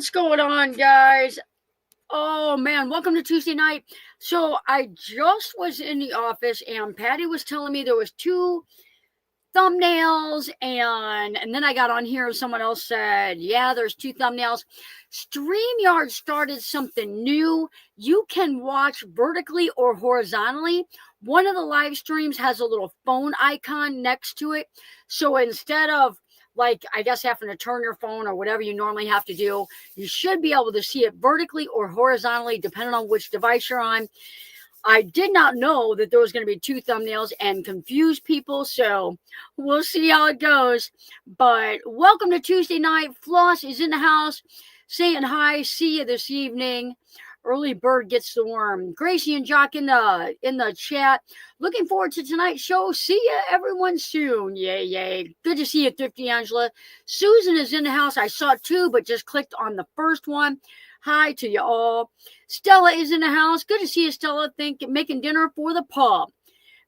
What's going on, guys? Oh man, welcome to Tuesday night. So I just was in the office and Patty was telling me there was two thumbnails and then I got on here and someone else said, yeah, there's two thumbnails. StreamYard started something new. You can watch vertically or horizontally. One of the live streams has a little phone icon next to it. So instead of I guess having to turn your phone or whatever you normally have to do, you should be able to see it vertically or horizontally, depending on which device you're on. I did not know that there was going to be two thumbnails and confuse people, so we'll see how it goes. But welcome to Tuesday night. Floss is in the house saying hi. See you this evening. Early bird gets the worm. Gracie and Jock in the chat. Looking forward to tonight's show. See you everyone soon. Yay, yay. Good to see you, Thrifty Angela. Susan is in the house. I saw two, but just clicked on the first one. Hi to you all. Stella is in the house. Good to see you, Stella. Making dinner for the pub.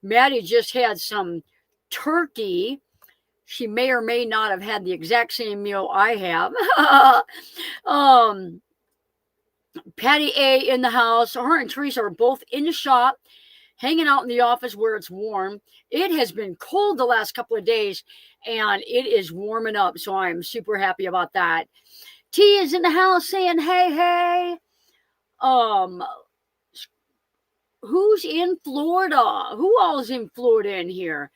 Maddie just had some turkey. She may or may not have had the exact same meal I have. Patty A in the house. Her and Teresa are both in the shop, hanging out in the office where it's warm. It has been cold the last couple of days, and it is warming up, so I'm super happy about that. T is in the house saying, hey, hey. Who's in Florida? Who all is in Florida in here?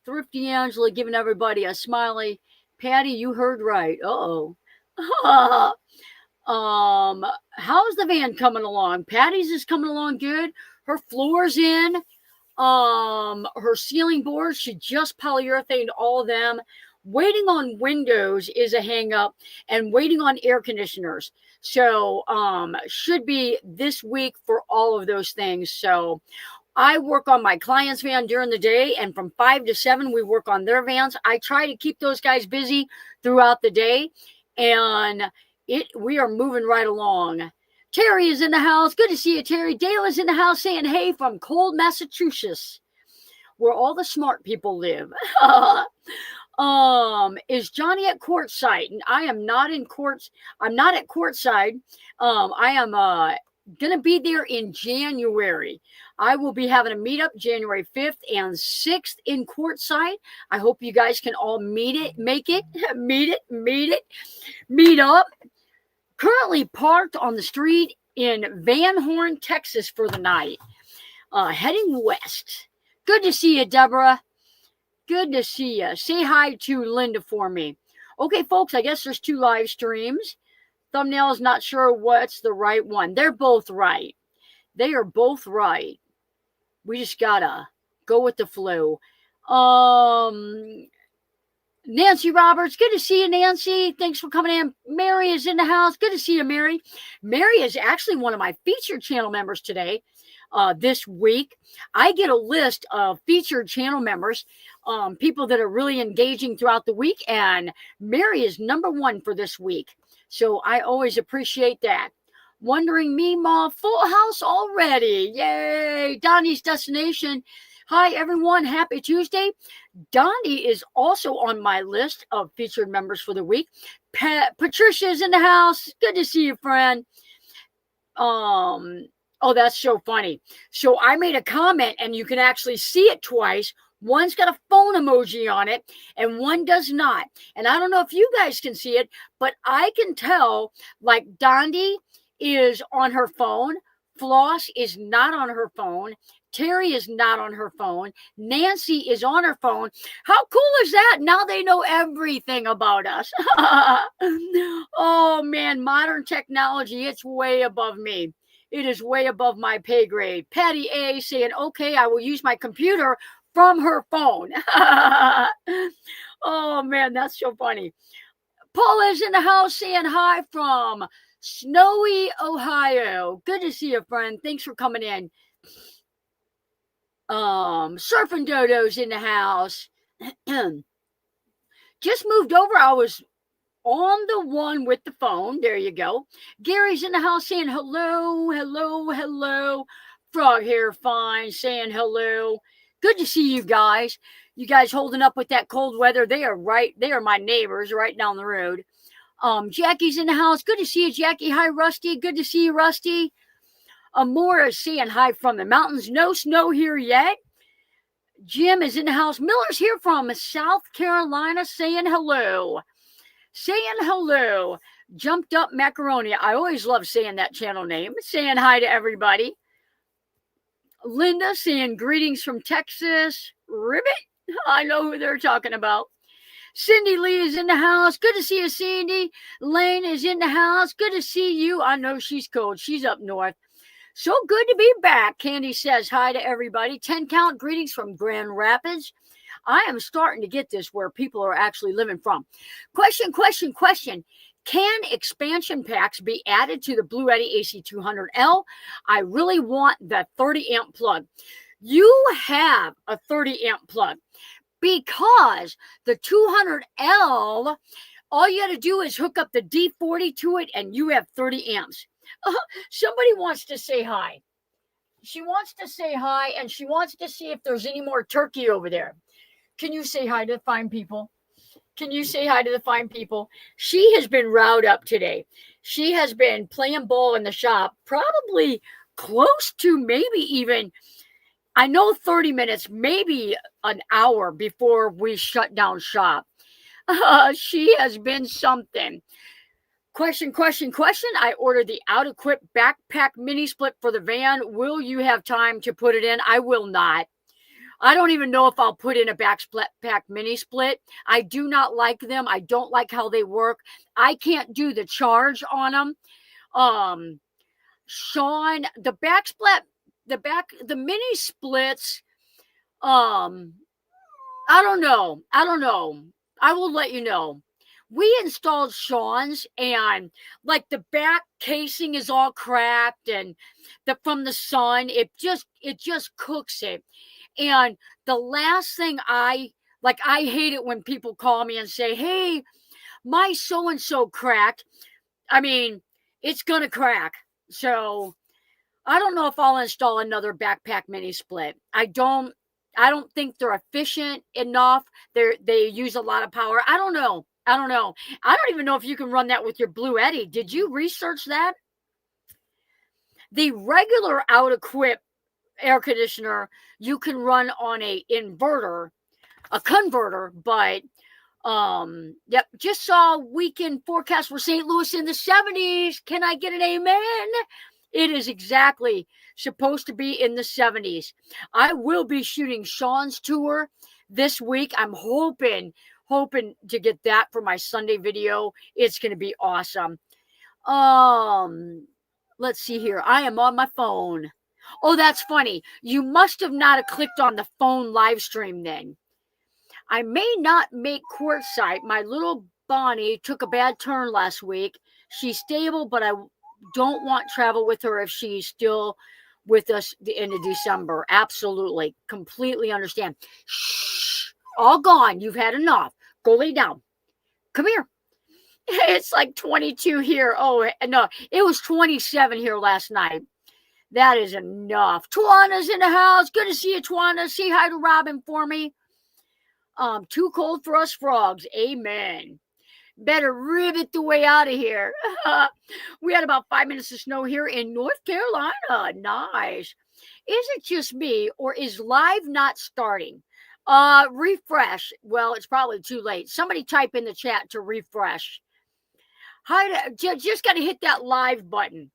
Thrifty Angela giving everybody a smiley. Patty, you heard right. Uh-oh. How's the van coming along? Patty's is coming along good. Her floor's in. Her ceiling boards, she just polyurethaned all of them. Waiting on windows is a hang up, and waiting on air conditioners. So should be this week for all of those things. So I work on my client's van during the day, and from 5 to 7 we work on their vans. I try to keep those guys busy throughout the day, and we are moving right along. Terry is in the house. Good to see you, Terry. Dale is in the house saying hey from Cold, Massachusetts, where all the smart people live. Is Johnny at courtside? I am not in courts. I'm not at courtside. I am gonna be there in January. I will be having a meetup January 5th and 6th in courtside. I hope you guys can all meet up. Currently parked on the street in Van Horn, Texas for the night. Heading west. Good to see you, Deborah. Good to see you. Say hi to Linda for me. Okay, folks, I guess there's two live streams. Thumbnails, not sure what's the right one. They're both right. They are both right. We just gotta go with the flow. Nancy Roberts, good to see you, Nancy. Thanks for coming in. Mary is in the house. Good to see you, Mary. Mary is actually one of my featured channel members today. This week, I get a list of featured channel members, people that are really engaging throughout the week, and Mary is number one for this week. So I always appreciate that. Wondering me, Ma, full house already. Yay! Donnie's Destination. Hi, everyone. Happy Tuesday. Donnie is also on my list of featured members for the week. Patricia is in the house. Good to see you, friend. Oh, that's so funny. So I made a comment, and you can actually see it twice. One's got a phone emoji on it, and one does not. And I don't know if you guys can see it, but I can tell, like, Dondi is on her phone. Floss is not on her phone. Terry is not on her phone. Nancy is on her phone. How cool is that? Now they know everything about us. Oh, man, modern technology, it's way above me. It is way above my pay grade. Patty A saying, okay, I will use my computer from her phone. Oh, man, that's so funny. Paula is in the house saying hi from snowy Ohio. Good to see you, friend. Thanks for coming in. Surfing Dodo's in the house. Just moved over. I was on the one with the phone. There you go. Gary's in the house saying hello, hello, hello. Frog Hair Fine saying hello. Good to see you guys. You guys holding up with that cold weather. They are my neighbors right down the road. Jackie's in the house. Good to see you, Jackie. Hi, Rusty. Good to see you, Rusty. Amora is saying hi from the mountains. No snow here yet. Jim is in the house. Miller's here from South Carolina saying hello. Saying hello. Jumped Up Macaroni. I always love saying that channel name. Saying hi to everybody. Linda saying greetings from Texas. Ribbit. I know who they're talking about. Cindy Lee is in the house. Good to see you, Cindy. Lane is in the house. Good to see you. I know she's cold. She's up north. So good to be back. Candy says hi to everybody. 10 count greetings from Grand Rapids. I am starting to get this where people are actually living from. Question. Can expansion packs be added to the Bluetti AC200L? I really want the 30 amp plug. You have a 30 amp plug because the 200L, all you got to do is hook up the D40 to it and you have 30 amps. Somebody wants to say hi. She wants to say hi and she wants to see if there's any more turkey over there. Can you say hi to the fine people? Can you say hi to the fine people? She has been riled up today. She has been playing ball in the shop, probably close to maybe even, I know 30 minutes, maybe an hour before we shut down shop. She has been something. Question. I ordered the out-equipped backpack mini split for the van. Will you have time to put it in? I will not. I don't even know if I'll put in a backpack mini split. I do not like them. I don't like how they work. I can't do the charge on them. Sean, the mini splits, I don't know. I will let you know. We installed Sean's and like the back casing is all cracked and from the sun, it just cooks it. And the last thing I hate it when people call me and say, hey, my so-and-so cracked. I mean, it's going to crack. So I don't know if I'll install another backpack mini split. I don't think they're efficient enough. They use a lot of power. I don't know. I don't even know if you can run that with your Bluetti. Did you research that? The regular out-equipped air conditioner you can run on a converter, but yep, just saw weekend forecast for St. Louis in the 70s. Can I get an amen? It is exactly supposed to be in the 70s. I will be shooting Sean's tour this week. I'm hoping to get that for my Sunday video. It's going to be awesome. Let's see here. I am on my phone. Oh, that's funny. You must have not clicked on the phone live stream then. I may not make Quartzsite. My little Bonnie took a bad turn last week. She's stable, but I don't want travel with her if she's still with us the end of December. Absolutely. Completely understand. Shh. All gone. You've had enough. Go lay down. Come here. It's like 22 here. Oh, no. It was 27 here last night. That is enough. Tawana's in the house. Good to see you, Tawana. Say hi to Robin for me. Too cold for us frogs. Amen. Better rivet the way out of here. We had about 5 minutes of snow here in North Carolina. Nice. Is it just me or is live not starting? Refresh. Well, it's probably too late. Somebody type in the chat to refresh. Just got to hit that live button.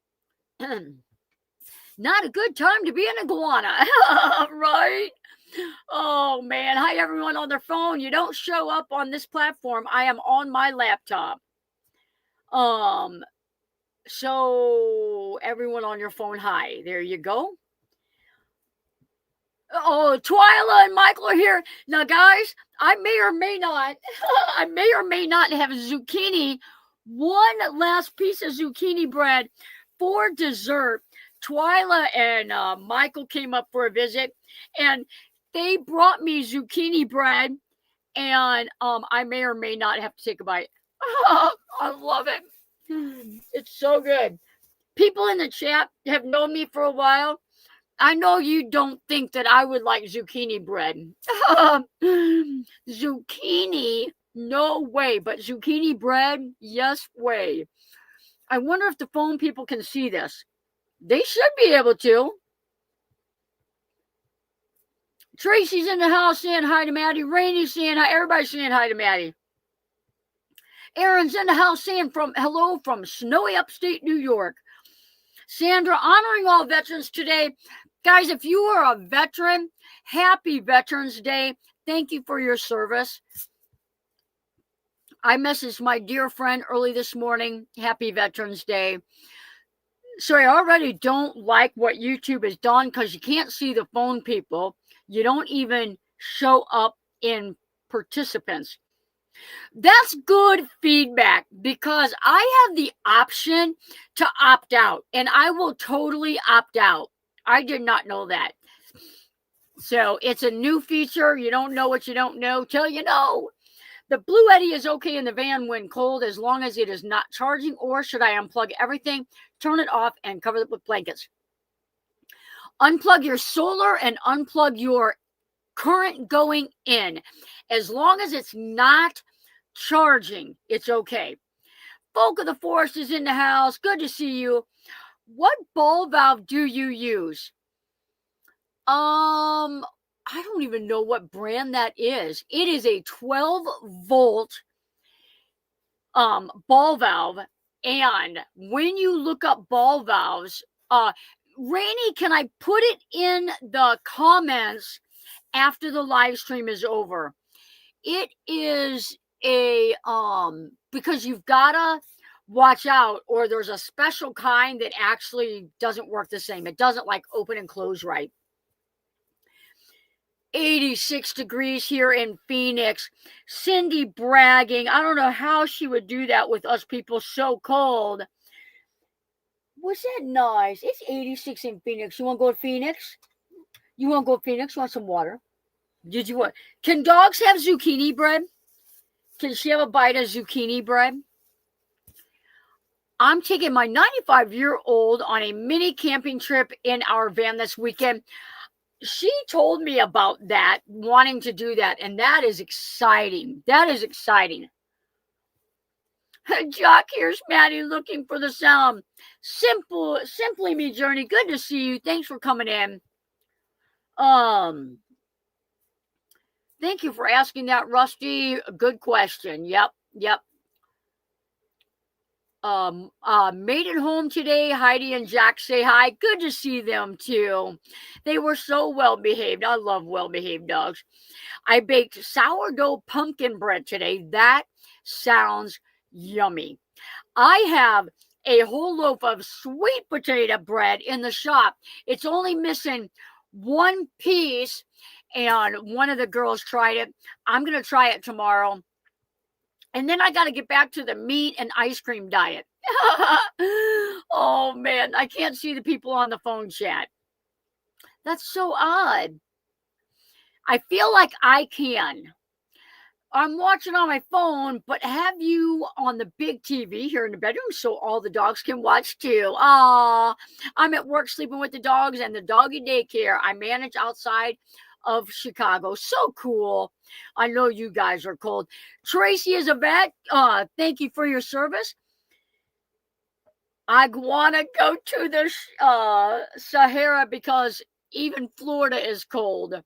Not a good time to be an iguana, right? Oh, man. Hi, everyone on their phone. You don't show up on this platform. I am on my laptop. So everyone on your phone, hi. There you go. Oh, Twyla and Michael are here. Now, guys, I may or may not have zucchini, one last piece of zucchini bread for dessert. Twyla and Michael came up for a visit, and they brought me zucchini bread, and I may or may not have to take a bite. I love it. It's so good. People in the chat have known me for a while. I know you don't think that I would like zucchini bread. Zucchini No way. But zucchini bread, yes way. I wonder if the phone people can see this. They should be able to. Tracy's in the house saying hi to Maddie. Rainey's saying hi. Everybody's saying hi to Maddie. Aaron's in the house saying hello from snowy upstate New York. Sandra, honoring all veterans today. Guys, if you are a veteran, happy Veterans Day. Thank you for your service. I messaged my dear friend early this morning. Happy Veterans Day. So I already don't like what YouTube has done because you can't see the phone people. You don't even show up in participants. That's good feedback because I have the option to opt out, and I will totally opt out. I did not know that. So it's a new feature. You don't know what you don't know till you know. The Bluetti is okay in the van when cold as long as it is not charging, or should I unplug everything, turn it off, and cover it with blankets? Unplug your solar and unplug your current going in. As long as it's not charging, it's okay. Folk of the Forest is in the house. Good to see you. What ball valve do you use? I don't even know what brand that is. It is a 12-volt ball valve. And when you look up ball valves, Rainey, can I put it in the comments after the live stream is over? It is a because you've gotta watch out, or there's a special kind that actually doesn't work the same. It doesn't like open and close right. 86 degrees here in Phoenix. Cindy bragging. I don't know how she would do that with us people so cold. Was that nice? It's 86 in Phoenix. You want to go to Phoenix? You want to go to Phoenix? You want some water? Did you want? Can dogs have zucchini bread? Can she have a bite of zucchini bread? I'm taking my 95-year-old on a mini camping trip in our van this weekend. She told me about that, wanting to do that, and that is exciting. That is exciting. Jock, here's Maddie looking for the sound. Simply me, Journey. Good to see you. Thanks for coming in. Thank you for asking that, Rusty. Good question. Yep. Made it home today. Heidi and Jack say hi. Good to see them too. They were so well behaved. I love well behaved dogs. I baked sourdough pumpkin bread today. That sounds yummy. I have a whole loaf of sweet potato bread in the shop. It's only missing one piece, and one of the girls tried it. I'm going to try it tomorrow. And then I got to get back to the meat and ice cream diet. Oh, man. I can't see the people on the phone chat. That's so odd. I feel like I can. I'm watching on my phone, but have you on the big TV here in the bedroom so all the dogs can watch too. I'm at work sleeping with the dogs and the doggy daycare I manage outside of Chicago. So cool. I know you guys are cold. Tracy is a vet. Thank you for your service. I want to go to the Sahara because even Florida is cold.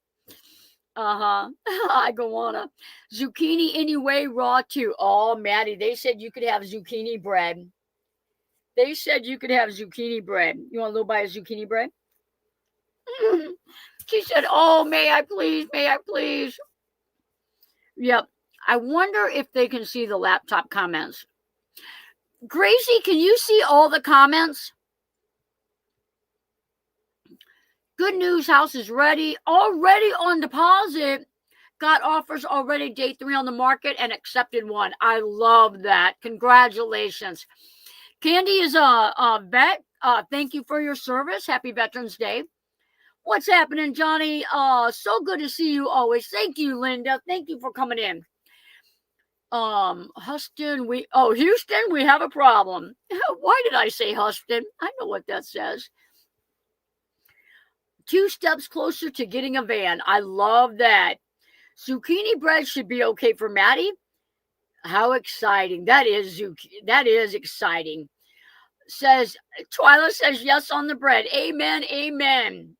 I go on. Zucchini anyway, raw too. Oh, Maddie, they said you could have zucchini bread. They said you could have zucchini bread. You want a little bite of zucchini bread? She said, oh, may I please? May I please? Yep. I wonder if they can see the laptop comments. Gracie, can you see all the comments? Good news, house is ready. Already on deposit. Got offers already, day 3 on the market, and accepted one. I love that. Congratulations. Candy is a vet. Thank you for your service. Happy Veterans Day. What's happening, Johnny? So good to see you always. Thank you, Linda. Thank you for coming in. Houston, Houston, we have a problem. Why did I say Houston? I know what that says. 2 steps closer to getting a van. I love that. Zucchini bread should be okay for Maddie. How exciting. That is exciting. Says Twyla says yes on the bread. Amen. Amen.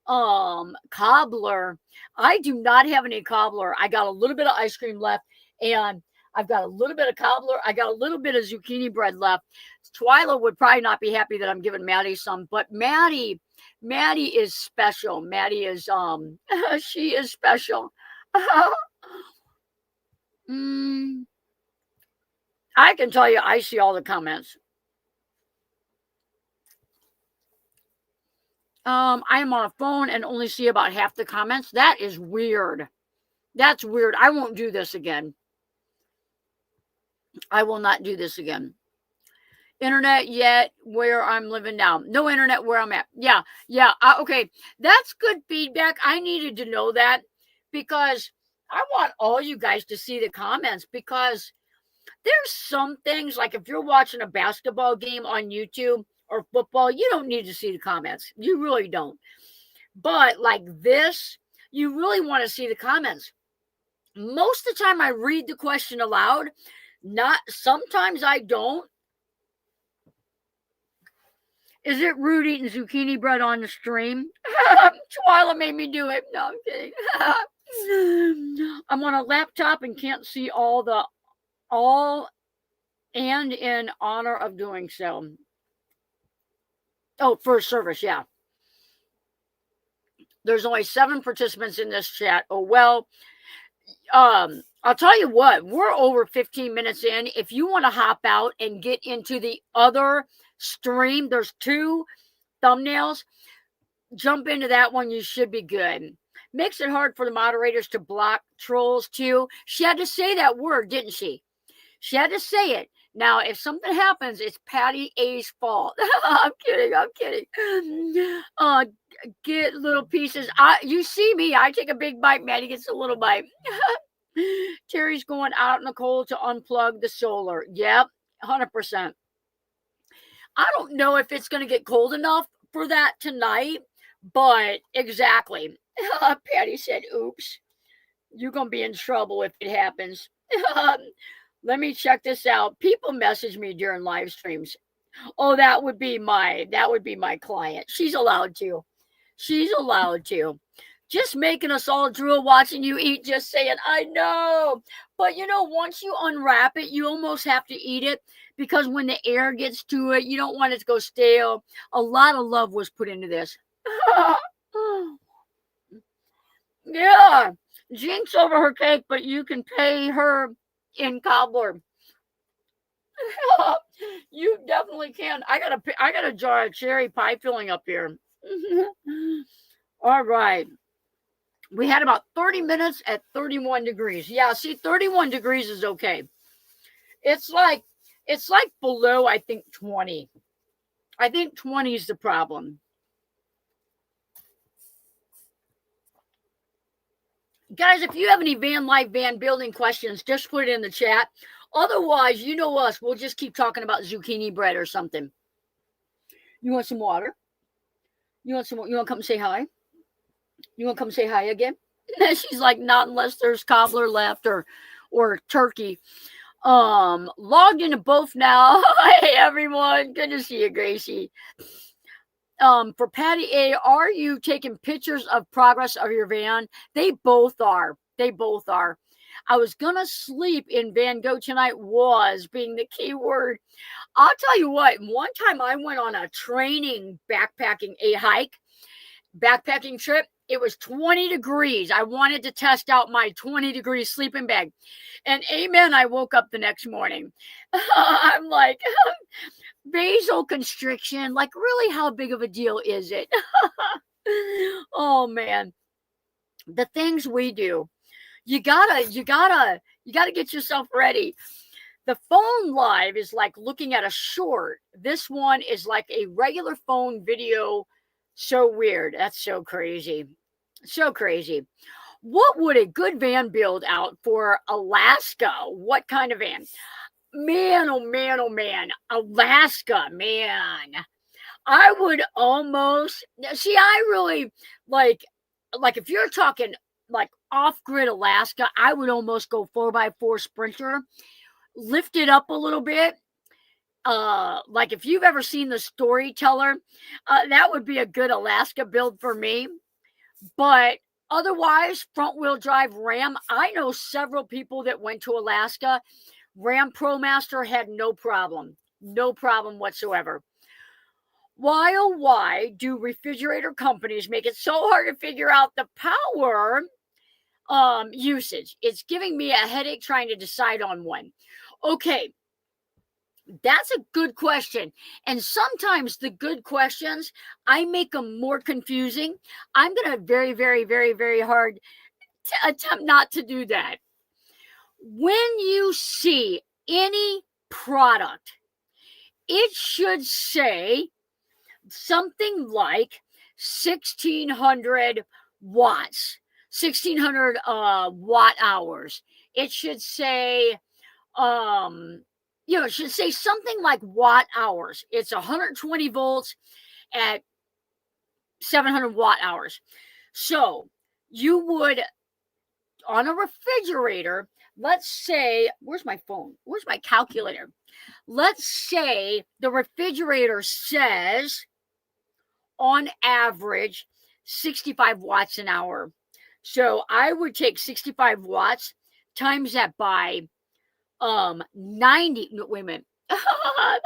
Cobbler. I do not have any cobbler. I got a little bit of ice cream left, and I've got a little bit of cobbler. I got a little bit of zucchini bread left. Twyla would probably not be happy that I'm giving Maddie some, but Maddie is special. Maddie is she is special. I can tell you, I see all the comments. I am on a phone and only see about half the comments. That is weird. That's weird. I won't do this again. I will not do this again. Internet yet where I'm living now. No internet where I'm at. Yeah. Okay. That's good feedback. I needed to know that because I want all you guys to see the comments, because there's some things, like if you're watching a basketball game on YouTube or football, you don't need to see the comments. You really don't. But like this, you really want to see the comments. Most of the time I read the question aloud. Sometimes I don't. Is it rude eating zucchini bread on the stream? Twyla made me do it. No, I'm kidding. I'm on a laptop and can't see all and in honor of doing so. Oh, first service, yeah. There's only 7 participants in this chat. Oh, well, I'll tell you what, we're over 15 minutes in. If you want to hop out and get into the other stream, there's 2 thumbnails. Jump into that one. You should be good. Makes it hard for the moderators to block trolls too. She had to say that word, didn't she? She had to say it. Now, if something happens, it's Patty A's fault. I'm kidding. Get little pieces. You see me. I take a big bite. Maddie gets a little bite. Terry's going out in the cold to unplug the solar. Yep, 100%. I don't know if it's going to get cold enough for that tonight, but exactly. Patty said, oops, you're going to be in trouble if it happens. Let me check this out. People message me during live streams. Oh, that would be my client. She's allowed to. Just making us all drool watching you eat, just saying, I know. But once you unwrap it, you almost have to eat it, because when the air gets to it, you don't want it to go stale. A lot of love was put into this. Yeah. Jinx over her cake, but you can pay her in cobbler. You definitely can. I got a jar of cherry pie filling up here. All right. We had about 30 minutes at 31 degrees. Yeah, see, 31 degrees is okay. It's like below, I think, 20. I think 20 is the problem. Guys, if you have any van life, van building questions, just put it in the chat. Otherwise, you know us. We'll just keep talking about zucchini bread or something. You want some water? You want to come say hi? You want to come say hi again? She's like, not unless there's cobbler left or turkey. Logged into both now. Hey, everyone. Good to see you, Gracie. For Patty A, are you taking pictures of progress of your van? They both are. I was going to sleep in Van Gogh tonight, was being the key word. I'll tell you what, one time I went on a training backpacking trip. It was 20 degrees. I wanted to test out my 20-degree sleeping bag. And amen, I woke up the next morning. I'm like, vasoconstriction, like really how big of a deal is it? Oh man. The things we do. You gotta get yourself ready. The phone live is like looking at a short. This one is like a regular phone video. So weird. That's so crazy. What would a good van build out for Alaska? What kind of van? Man, oh man. Alaska, man. I would almost, see, I really like if you're talking like off-grid Alaska, I would almost go 4x4 Sprinter, lift it up a little bit. Like if you've ever seen The Storyteller, that would be a good Alaska build for me. But otherwise, front-wheel drive Ram. I know several people that went to Alaska. Ram ProMaster had no problem whatsoever. Why do refrigerator companies make it so hard to figure out the power usage? It's giving me a headache trying to decide on one. Okay, that's a good question. And sometimes the good questions, I make them more confusing. I'm going to very, very, very, very hard to attempt not to do that. When you see any product, it should say something like 1,600 watts, 1,600 watt hours. It should say, it should say something like watt hours. It's 120 volts at 700 watt hours. So you would, on a refrigerator, let's say, where's my phone? Where's my calculator? Let's say the refrigerator says, on average, 65 watts an hour. So I would take 65 watts, times that by 90. No, wait a minute.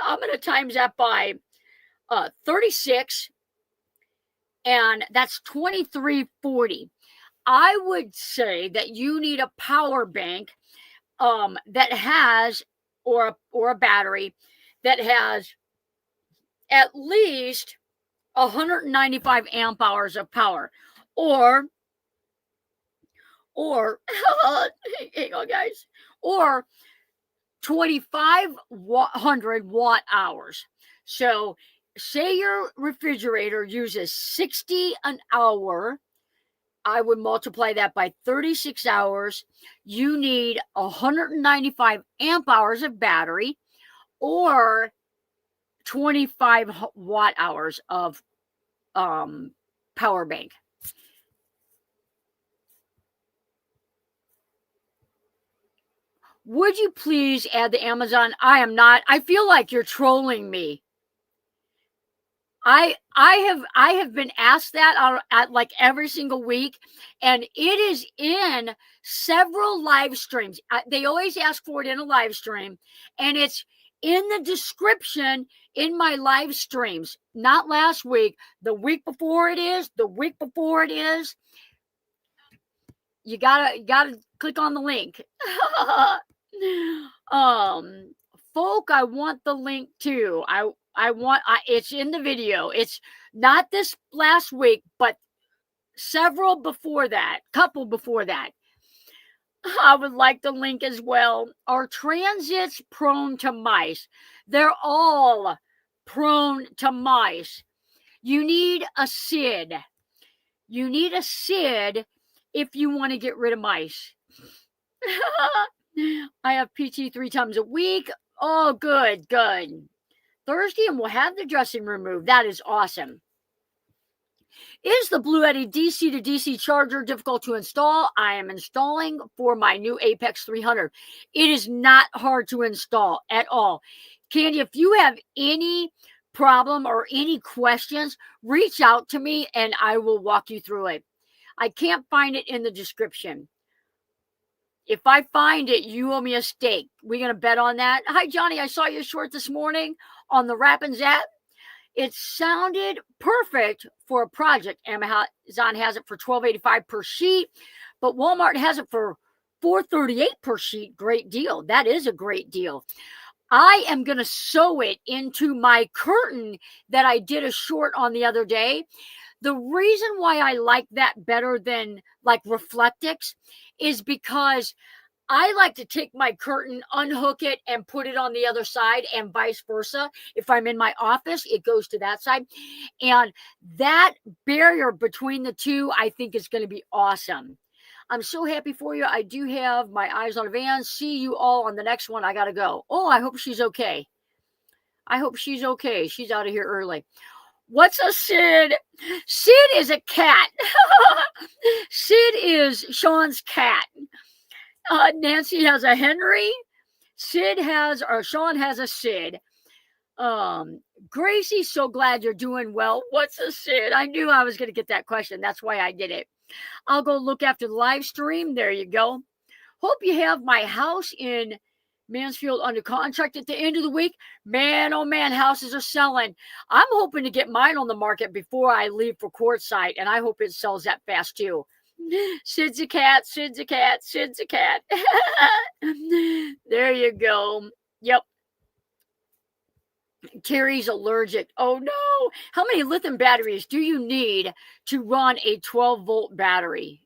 I'm going to times that by 36, and that's 2340. I would say that you need a power bank that has, or a battery that has at least 195 amp hours of power, or hang on, guys, or 2,500 watt hours. So say your refrigerator uses 60 an hour. I would multiply that by 36 hours. You need 195 amp hours of battery, or 25 watt hours of power bank. Would you please add the Amazon? I am not. I feel like you're trolling me. I have been asked that at like every single week, and it is in several live streams. They always ask for it in a live stream, and it's in the description in my live streams. Not last week, the week before it is, the week before it is. You gotta click on the link. Folk, I want the link too. It's in the video. It's not this last week, but several before that, couple before that. I would like the link as well. Are transits prone to mice? They're all prone to mice. You need a SID. You need a SID if you want to get rid of mice. I have PT 3 times a week. Oh, good. Thursday, and we'll have the dressing room moved. That is awesome. Is the Bluetti DC to DC charger difficult to install? I am installing for my new Apex 300. It is not hard to install at all. Candy, if you have any problem or any questions, reach out to me and I will walk you through it. I can't find it in the description. If I find it, you owe me a steak. We going to bet on that? Hi, Johnny. I saw your short this morning on the Rappin' Zap. It sounded perfect for a project. Amazon has it for $12.85 per sheet, but Walmart has it for $4.38 per sheet. Great deal. That is a great deal. I am going to sew it into my curtain that I did a short on the other day. The reason why I like that better than like Reflectix is because I like to take my curtain, unhook it, and put it on the other side, and vice versa. If I'm in my office, it goes to that side. And that barrier between the two, I think, is going to be awesome. I'm so happy for you. I do have my eyes on a van. See you all on the next one. I got to go. Oh, I hope she's okay. I hope she's okay. She's out of here early. What's a Sid? Sid is a cat. Sid is Sean's cat. Nancy has a Henry. Sean has a Sid. Gracie, so glad you're doing well. What's a Sid? I knew I was going to get that question. That's why I did it. I'll go look after the live stream. There you go. Hope you have my house in Mansfield under contract at the end of the week. Man, oh man, houses are selling. I'm hoping to get mine on the market before I leave for Quartzsite, and I hope it sells that fast too. Sid's a cat, Sid's a cat, Sid's a cat. There you go. Yep. Terry's allergic. Oh no. How many lithium batteries do you need to run a 12-volt battery?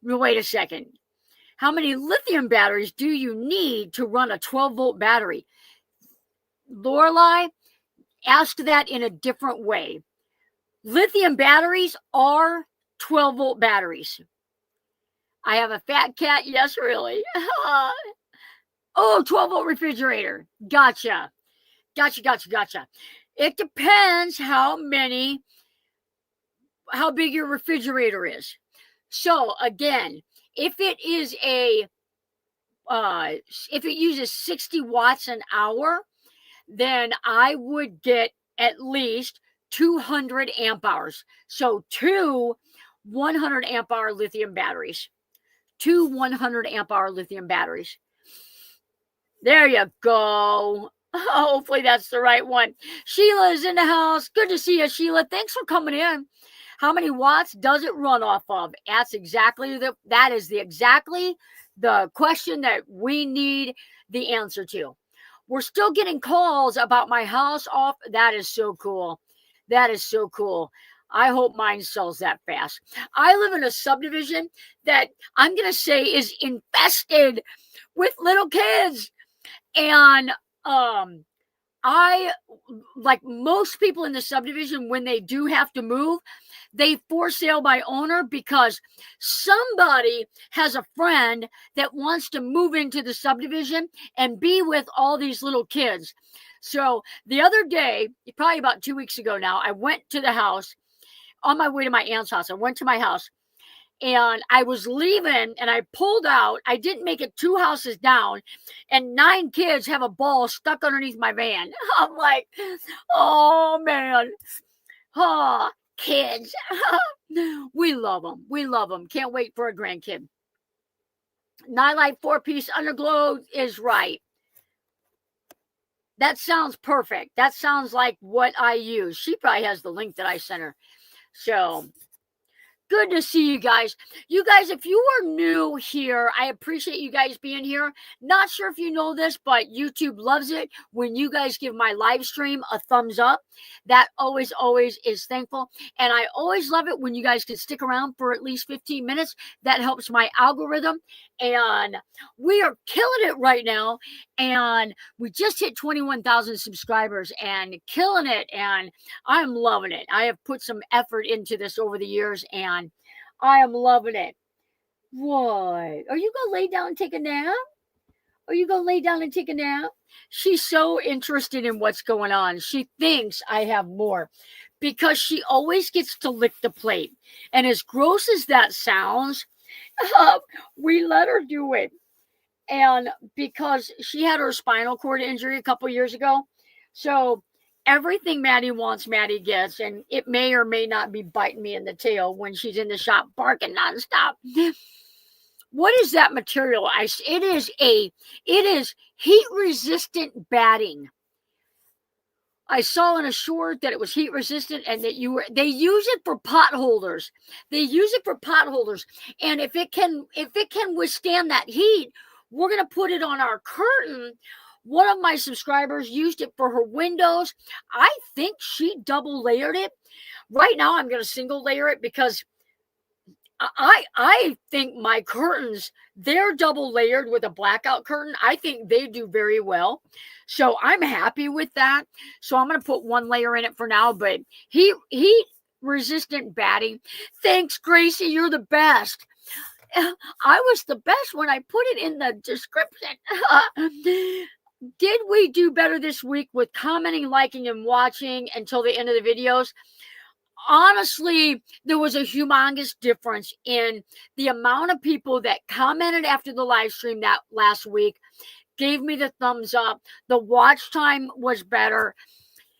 Wait a second. How many lithium batteries do you need to run a 12-volt battery? Lorelei, ask that in a different way. Lithium batteries are 12-volt batteries. I have a fat cat. Yes, really. Oh, 12-volt refrigerator. Gotcha. It depends how big your refrigerator is. So again, if it uses 60 watts an hour, then I would get at least 200 amp hours. So 2 100 amp hour lithium batteries. 2 100 amp hour lithium batteries. There you go. Hopefully that's the right one. Sheila is in the house. Good to see you, Sheila. Thanks for coming in. How many watts does it run off of? That is exactly the question that we need the answer to. We're still getting calls about my house off. That is so cool. I hope mine sells that fast. I live in a subdivision that I'm going to say is infested with little kids. And I, like most people in the subdivision, when they do have to move, they for sale by owner because somebody has a friend that wants to move into the subdivision and be with all these little kids. So the other day, probably about 2 weeks ago now, I went to the house on my way to my aunt's house. I went to my house and I was leaving and I pulled out. I didn't make it 2 houses down and 9 kids have a ball stuck underneath my van. I'm like, oh man. Oh, kids. We love them. Can't wait for a grandkid. Nightlight 4-piece underglow is right. That sounds perfect. That sounds like what I use. She probably has the link that I sent her. So good to see you guys. You guys, if you are new here, I appreciate you guys being here. Not sure if you know this, but YouTube loves it when you guys give my live stream a thumbs up. That always is thankful. And I always love it when you guys can stick around for at least 15 minutes. That helps my algorithm. And we are killing it right now. And we just hit 21,000 subscribers and killing it. And I'm loving it. I have put some effort into this over the years and I am loving it. What? Are you going to lay down and take a nap? She's so interested in what's going on. She thinks I have more because she always gets to lick the plate. And as gross as that sounds, we let her do it. And because she had her spinal cord injury a couple years ago. So everything Maddie wants, Maddie gets. And it may or may not be biting me in the tail when she's in the shop barking nonstop. What is that material? It is heat resistant batting. I saw in a short that it was heat resistant and that they use it for pot holders. And if it can withstand that heat, we're going to put it on our curtain. One of my subscribers used it for her windows. I think she double layered it. Right now I'm going to single layer it because I think my curtains, they're double layered with a blackout curtain. I think they do very well. So I'm happy with that. So I'm going to put 1 layer in it for now, but heat resistant batting. Thanks, Gracie. You're the best. I was the best when I put it in the description. did we do better this week with commenting, liking, and watching until the end of the videos? Honestly, there was a humongous difference in the amount of people that commented after the live stream that last week, gave me the thumbs up. The watch time was better.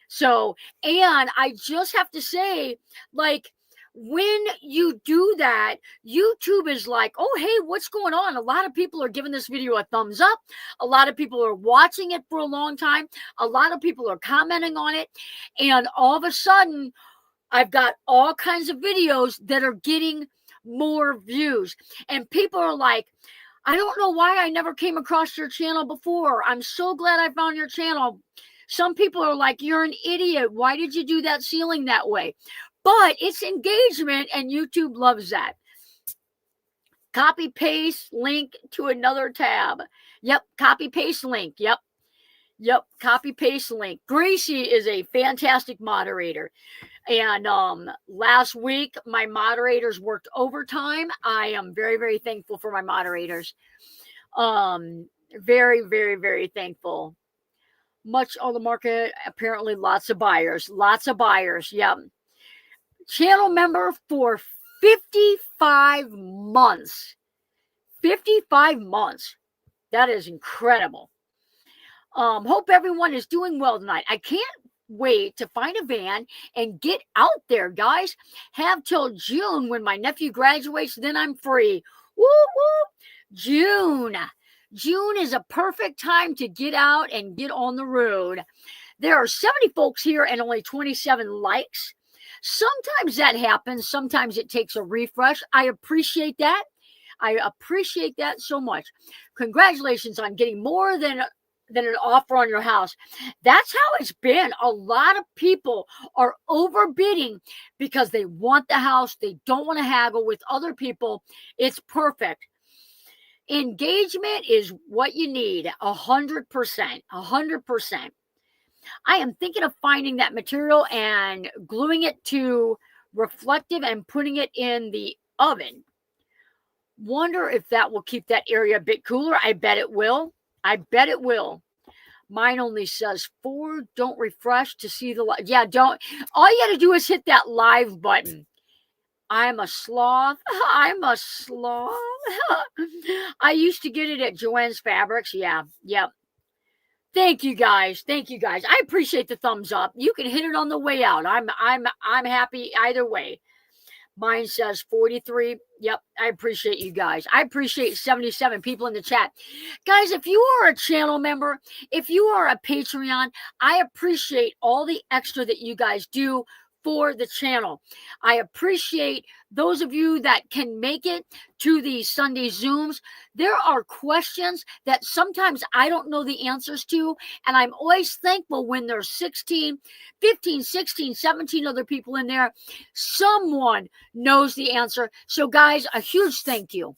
So, and I just have to say, like, when you do that, YouTube is like, oh, hey, what's going on? A lot of people are giving this video a thumbs up. A lot of people are watching it for a long time. A lot of people are commenting on it. And all of a sudden, I've got all kinds of videos that are getting more views. And people are like, I don't know why I never came across your channel before. I'm so glad I found your channel. Some people are like, you're an idiot. Why did you do that ceiling that way? But it's engagement, and YouTube loves that. Copy paste link to another tab. Yep, copy paste link. Yep, copy paste link. Gracie is a fantastic moderator. And last week, my moderators worked overtime. I am very, very thankful for my moderators. Very, very, very thankful. Much on the market, apparently lots of buyers. Yep. Channel member for 55 months. 55 months. That is incredible. Hope everyone is doing well tonight. I can't wait to find a van and get out there, guys. Have till June when my nephew graduates, then I'm free. Woo woo! June is a perfect time to get out and get on the road. There are 70 folks here and only 27 likes. Sometimes that happens. Sometimes it takes a refresh. I appreciate that. I appreciate that so much. Congratulations on getting more than an offer on your house. That's how it's been. A lot of people are overbidding because they want the house. They don't want to haggle with other people. It's perfect. Engagement is what you need. 100%. 100%. I am thinking of finding that material and gluing it to reflective and putting it in the oven. Wonder if that will keep that area a bit cooler. I bet it will. I bet it will. Mine only says 4. Don't refresh to see the live. Yeah, don't. All you got to do is hit that live button. I'm a sloth. I'm a sloth. I used to get it at Joann's Fabrics. Yeah, yep. Thank you guys. Thank you guys. I appreciate the thumbs up. You can hit it on the way out. I'm happy either way. Mine says 43. Yep, I appreciate you guys. I appreciate 77 people in the chat. Guys, if you are a channel member, if you are a Patreon, I appreciate all the extra that you guys do for the channel. I appreciate those of you that can make it to the Sunday Zooms. There are questions that sometimes I don't know the answers to, and I'm always thankful when there's 16, 15, 16, 17 other people in there. Someone knows the answer. So guys, a huge thank you.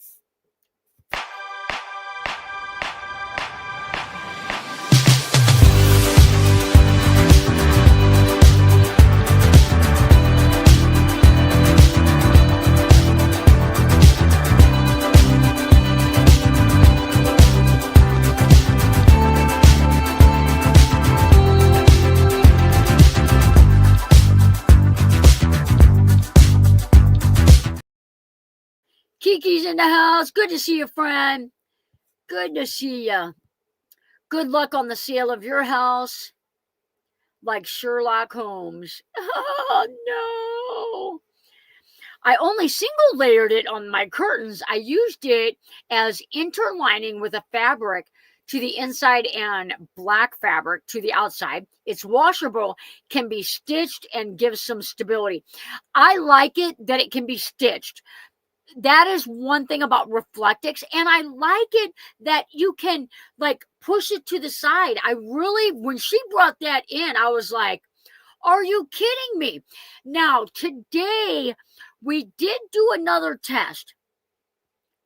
Kiki's in the house. Good to see you, friend. Good to see you. Good luck on the sale of your house, like Sherlock Holmes. Oh, no. I only single layered it on my curtains. I used it as interlining with a fabric to the inside and black fabric to the outside. It's washable, can be stitched, and gives some stability. I like it that it can be stitched. That is one thing about Reflectix, and I like it that you can like push it to the side. I really, when she brought that in, I was like, are you kidding me? Now, today we did do another test,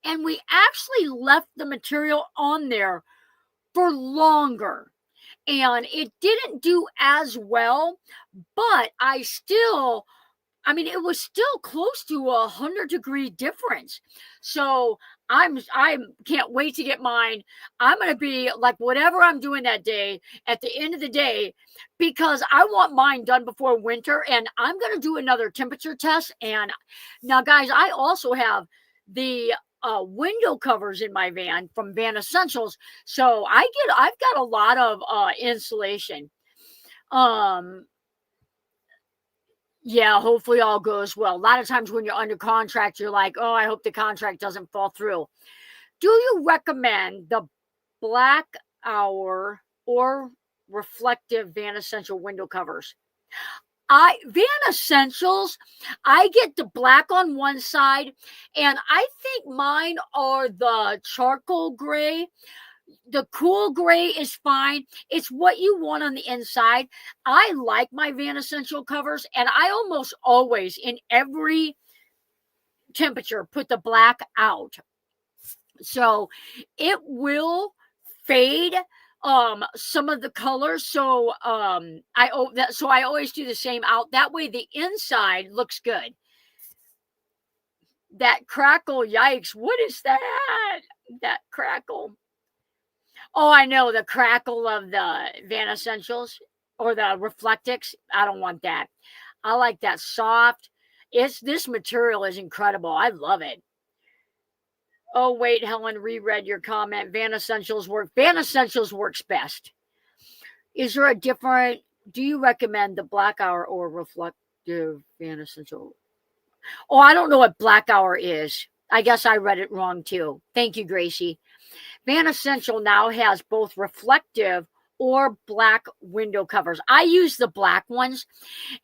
and we actually left the material on there for longer, and it didn't do as well, but it was still close to 100-degree difference. So I can't wait to get mine. I'm going to be like whatever I'm doing that day at the end of the day, because I want mine done before winter, and I'm going to do another temperature test. And now, guys, I also have the window covers in my van from Van Essentials, so I've got a lot of insulation. Yeah, hopefully all goes well. A lot of times when you're under contract, you're like, oh, I hope the contract doesn't fall through. Do you recommend the Black Hour or reflective Van Essential window covers? Van Essentials, I get the black on one side, and I think mine are the charcoal gray. The cool gray is fine. It's what you want on the inside. I like my Van Essential covers, and I almost always, in every temperature, put the black out. So it will fade some of the colors, so I always do the same out. That way the inside looks good. That crackle, yikes, what is that? That crackle. Oh, I know, the crackle of the Van Essentials or the Reflectix. I don't want that. I like that soft. This material is incredible. I love it. Oh, wait, Helen, reread your comment. Van Essentials works best. Is there a different, do you recommend the Black Hour or reflective Van Essential? Oh, I don't know what Black Hour is. I guess I read it wrong too. Thank you, Gracie. Van Essential now has both reflective or black window covers. I use the black ones.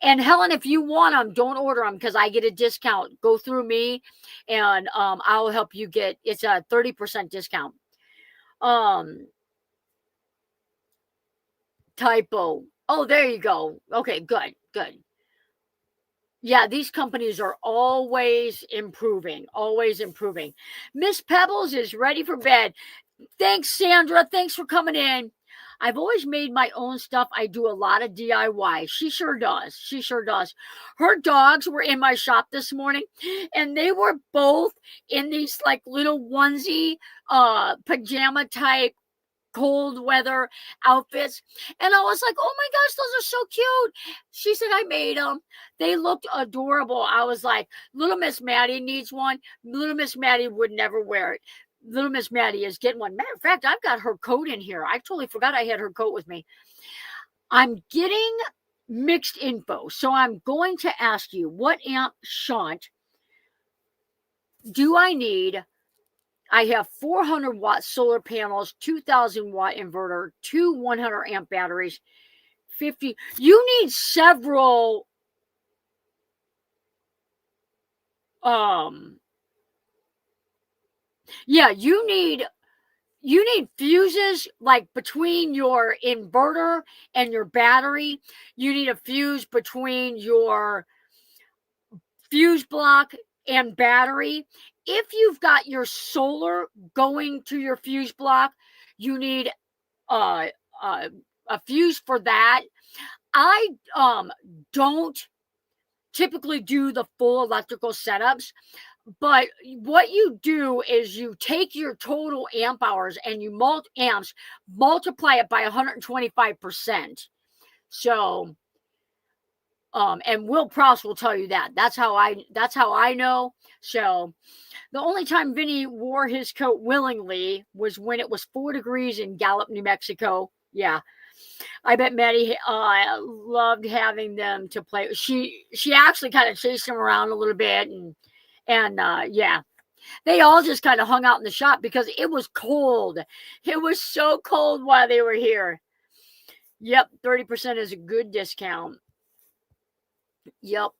And Helen, if you want them, don't order them because I get a discount. Go through me, and I'll help you get. It's a 30% discount. Typo. Oh, there you go. Okay, good. Yeah, these companies are always improving. Miss Pebbles is ready for bed. Thanks, Sandra. Thanks for coming in. I've always made my own stuff. I do a lot of DIY. She sure does. Her dogs were in my shop this morning, and they were both in these like little onesie, pajama type cold weather outfits. And I was like, oh my gosh, those are so cute. She said, I made them. They looked adorable. I was like, little Miss Maddie needs one. Little Miss Maddie would never wear it. Little Miss Maddie is getting one. Matter of fact, I've got her coat in here. I totally forgot I had her coat with me. I'm getting mixed info. So I'm going to ask you, what amp shunt do I need? I have 400 watt solar panels, 2000 watt inverter, 2 100 amp batteries, 50. You need several yeah, you need fuses like between your inverter and your battery. You need a fuse between your fuse block and battery. If you've got your solar going to your fuse block, you need a fuse for that. I don't typically do the full electrical setups, but what you do is you take your total amp hours and you multiply it by 125%. So and Will Prouse will tell you that. That's how I know. So the only time Vinny wore his coat willingly was when it was 4 degrees in Gallup, New Mexico. Yeah. I bet Maddie loved having them to play. She actually kind of chased him around a little bit, and yeah, they all just kind of hung out in the shop because it was cold. It was so cold while they were here. Yep, 30% is a good discount. Yep.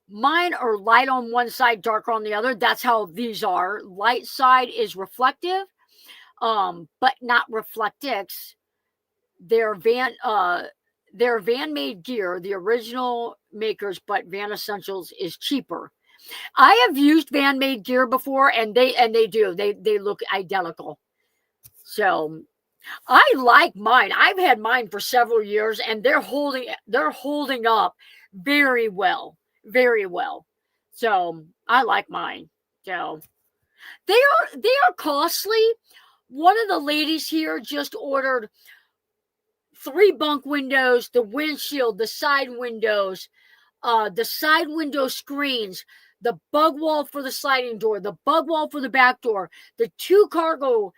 Mine are light on one side, darker on the other. That's how these are. Light side is reflective, but not Reflectix. They're van made gear, the original makers, but Van Essentials is cheaper. I have used van made gear before, and they look identical. So I like mine. I've had mine for several years, and they're holding up very well. So I like mine. So they are costly. One of the ladies here just ordered 3 bunk windows, the windshield, the side windows, the side window screens, the bug wall for the sliding door, the bug wall for the back door, the 2 cargo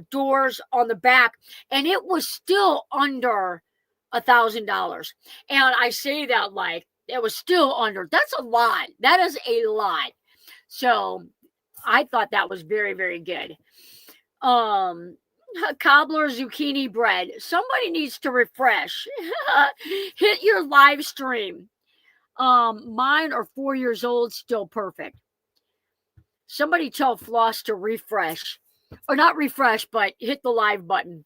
doors on the back, and it was still under $1,000. And I say that like it was still under. That's a lot. That is a lot. So I thought that was very, very good. Cobbler zucchini bread. Somebody needs to refresh. Hit your live stream. Mine are 4 years old, still perfect. Somebody tell Floss to refresh. Or not refresh, but hit the live button.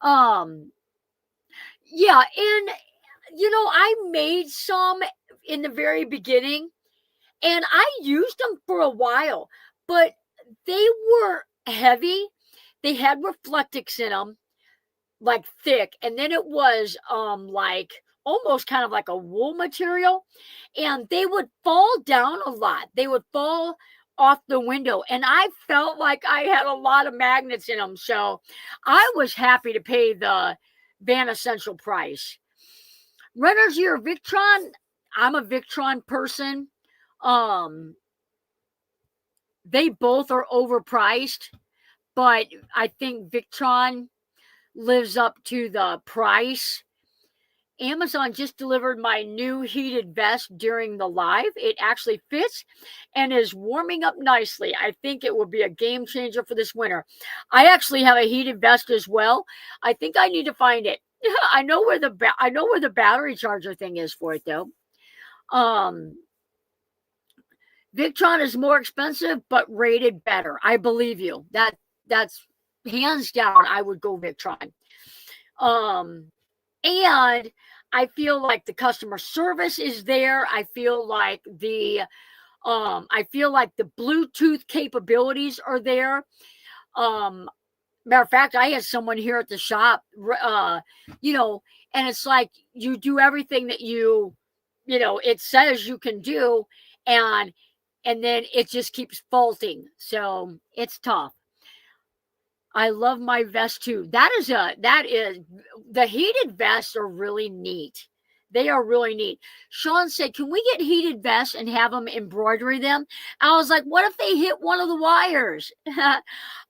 Yeah, and I made some in the very beginning, and I used them for a while, but they were heavy. They had Reflectix in them, like thick, and then it was like almost kind of like a wool material, and they would fall down a lot. They would fall off the window, and I felt like I had a lot of magnets in them, so I was happy to pay the Van Essential price. Renner's Year Victron. I'm a Victron person. They both are overpriced, but I think Victron lives up to the price. Amazon just delivered my new heated vest during the live. It actually fits and is warming up nicely. I think it will be a game changer for this winter. I actually have a heated vest as well. I think I need to find it. I know where the battery charger thing is for it though. Victron is more expensive but rated better. I believe you. That's hands down. I would go Victron. And I feel like the customer service is there. I feel like the Bluetooth capabilities are there. Matter of fact, I had someone here at the shop, and it's like you do everything that it says you can do, and then it just keeps faulting. So it's tough. I love my vest too. That is the heated vests are really neat. They are really neat. Sean said, "Can we get heated vests and have them embroidery them?" I was like, "What if they hit one of the wires?"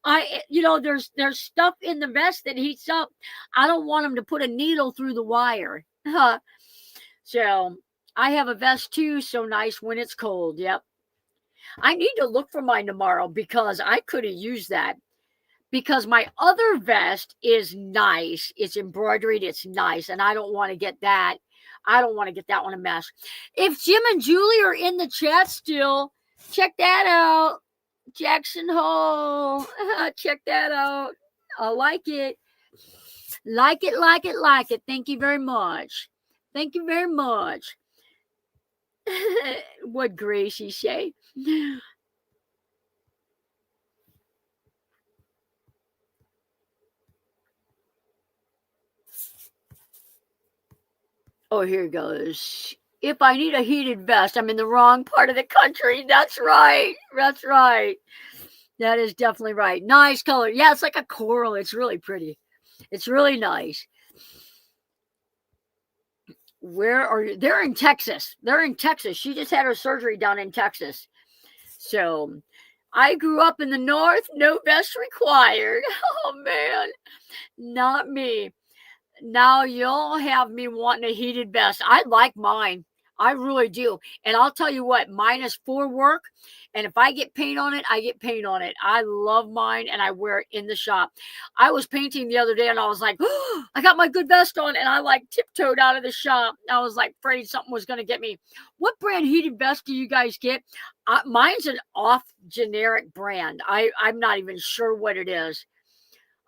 There's stuff in the vest that heats up. I don't want them to put a needle through the wire. So I have a vest too. So nice when it's cold. Yep. I need to look for mine tomorrow because I could have used that. Because my other vest is nice. It's embroidered. It's nice. And I don't want to get that. I don't want to get that one a mess. If Jim and Julie are in the chat still, check that out. Jackson Hole. Check that out. I like it. Like it, like it, like it. Thank you very much. Thank you very much. What Gracie say? Oh, here goes. If I need a heated vest, I'm in the wrong part of the country. That's right. That's right. That is definitely right. Nice color. Yeah, it's like a coral. It's really pretty. It's really nice. Where are you? They're in Texas. They're in Texas. She just had her surgery down in Texas. So I grew up in the North. No vest required. Oh, man. Not me. Now you'll have me wanting a heated vest. I like mine. I really do. And I'll tell you what, mine is for work. And if I get paint on it, I get paint on it. I love mine and I wear it in the shop. I was painting the other day and I was like, oh, I got my good vest on. And I like tiptoed out of the shop. I was like afraid something was going to get me. What brand heated vest do you guys get? Mine's an off generic brand. I'm not even sure what it is.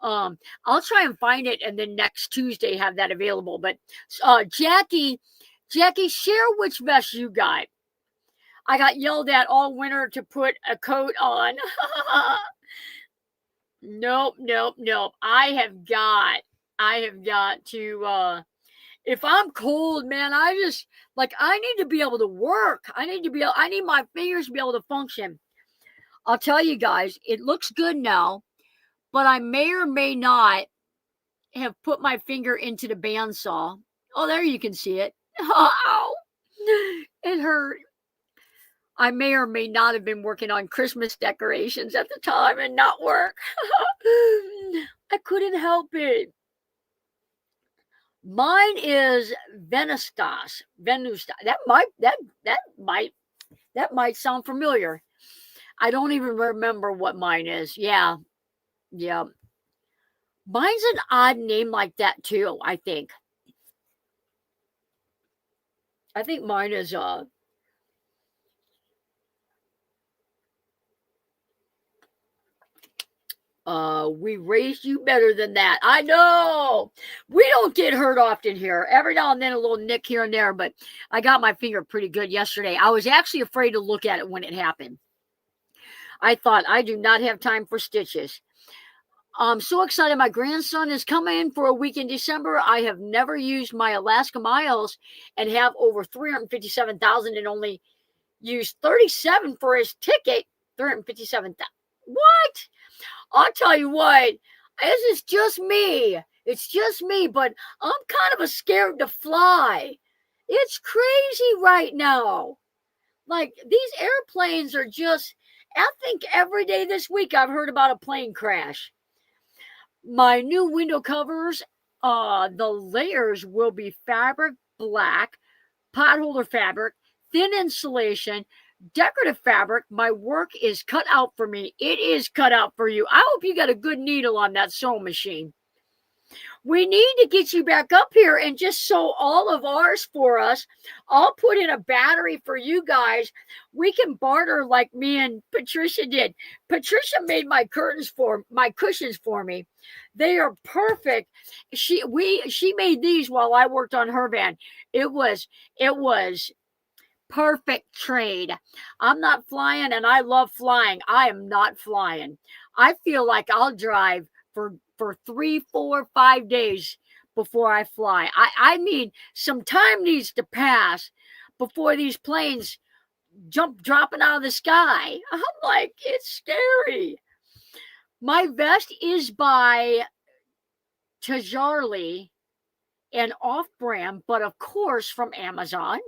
I'll try and find it and then next Tuesday have that available. But Jackie, share which vest you got. I got yelled at all winter to put a coat on. Nope. I have got to if I'm cold, man, I need to be able to work. I need my fingers to be able to function. I'll tell you guys, it looks good now, but I may or may not have put my finger into the bandsaw. Oh, there you can see it. Ow! It hurt. I may or may not have been working on Christmas decorations at the time and not work. I couldn't help it. Mine is Venustas. Venustas. That might sound familiar. I don't even remember what mine is. Yeah. Mine's an odd name like that too, I think. I think mine is we raised you better than that. I know. We don't get hurt often here. Every now and then a little nick here and there, but I got my finger pretty good yesterday. I was actually afraid to look at it when it happened. I thought, I do not have time for stitches. I'm so excited. My grandson is coming for a week in December. I have never used my Alaska miles and have over 357,000 and only used 37 for his ticket. 357,000. What? I'll tell you what, this is just me. It's just me, but I'm kind of scared to fly. It's crazy right now. Like, these airplanes are just, I think every day this week I've heard about a plane crash. My new window covers, the layers will be fabric black, potholder fabric, thin insulation, decorative fabric. My work is cut out for me. It is cut out for you. I hope you got a good needle on that sewing machine. We need to get you back up here and just sew all of ours for us. I'll put in a battery for you guys. We can barter like me and Patricia did. Patricia made my cushions for me. They are perfect. She made these while I worked on her van. It was perfect trade. I'm not flying and I love flying. I am not flying. I feel like I'll drive for 3, 4, 5 days before I fly. I mean, some time needs to pass before these planes dropping out of the sky. I'm like, it's scary. My vest is by Tajarli and off-brand, but of course from Amazon.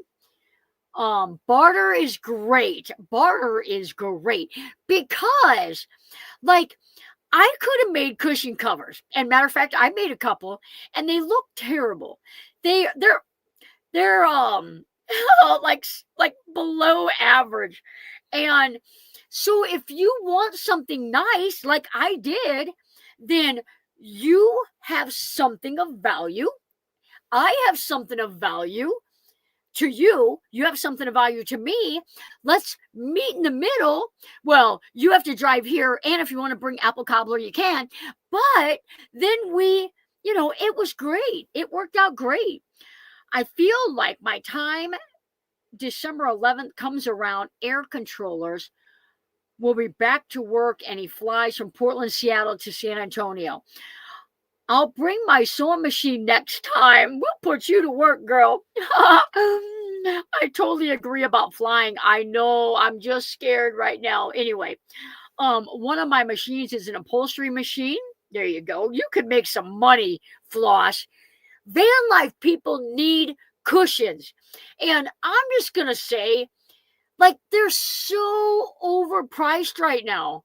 Barter is great. Barter is great because, like, I could have made cushion covers, and matter of fact, I made a couple, and they look terrible. They're like below average, and so if you want something nice, like I did, then you have something of value. I have something of value to you. You have something of value to me. Let's meet in the middle. Well, you have to drive here, and if you want to bring apple cobbler, you can. But then it was great. It worked out great. I feel like my time, December 11th, comes around, Air Controllers will be back to work, and he flies from Portland, Seattle to San Antonio. I'll bring my sewing machine next time. We'll put you to work, girl. I totally agree about flying. I know. I'm just scared right now. Anyway, one of my machines is an upholstery machine. There you go. You could make some money, Floss. Van life people need cushions. And I'm just going to say, like, they're so overpriced right now.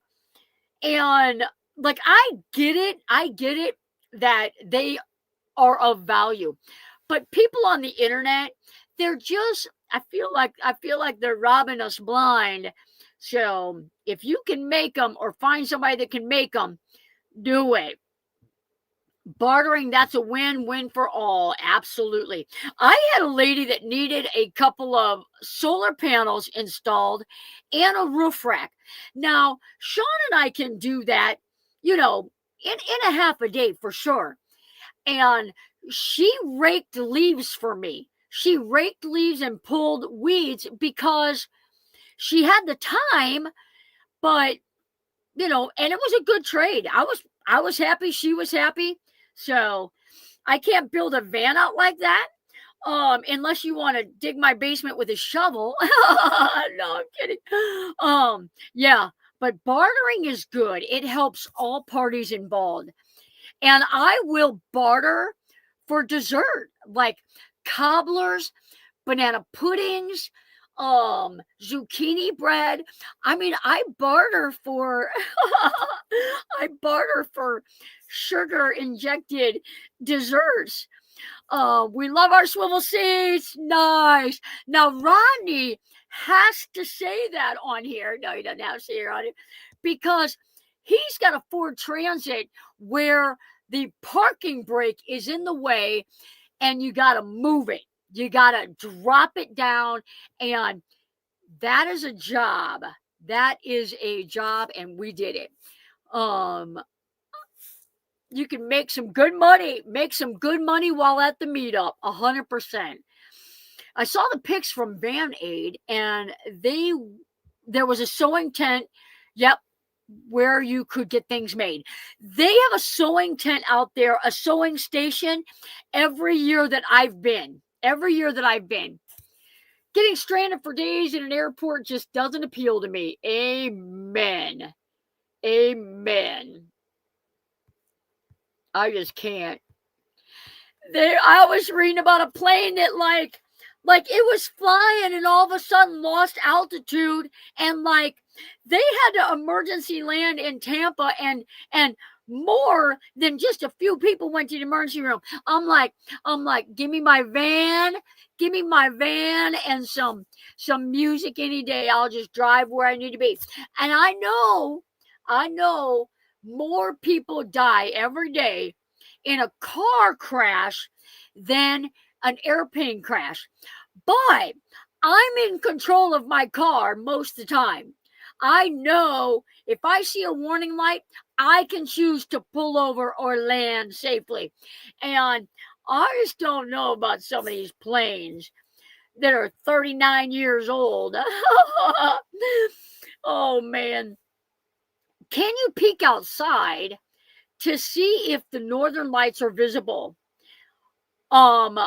And, like, I get it that they are of value, but people on the internet, they're just, I feel like they're robbing us blind. So if you can make them or find somebody that can make them, do it. Bartering, that's a win-win for all. Absolutely. I had a lady that needed a couple of solar panels installed and a roof rack. Now, Sean and I can do that, in a half a day for sure. And she raked leaves for me. She raked leaves and pulled weeds because she had the time, but, and it was a good trade. I was happy. She was happy. So I can't build a van out like that. Unless you want to dig my basement with a shovel. No, I'm kidding. Yeah. but bartering is good. It helps all parties involved. And I will barter for dessert, like cobblers, banana puddings, zucchini bread. I mean, I barter for I barter for sugar injected desserts. We love our swivel seats. Nice. Now Rodney has to say that on here. No, he doesn't have to say it on it because he's got a Ford Transit where the parking brake is in the way and you got to move it. You got to drop it down, and that is a job. That is a job, and we did it. You can make some good money. Make some good money while at the meetup, 100%. I saw the pics from Van Aid, and there was a sewing tent. Yep, where you could get things made. They have a sewing tent out there, a sewing station every year that I've been. Getting stranded for days in an airport just doesn't appeal to me. Amen. I just can't. I was reading about a plane that like it was flying and all of a sudden lost altitude, and like they had to emergency land in Tampa, and more than just a few people went to the emergency room. I'm like, give me my van and some music any day. I'll just drive where I need to be. And I know more people die every day in a car crash than an airplane crash. But I'm in control of my car most of the time. I know if I see a warning light, I can choose to pull over or land safely. And I just don't know about some of these planes that are 39 years old. Oh, man. Can you peek outside to see if the northern lights are visible? Who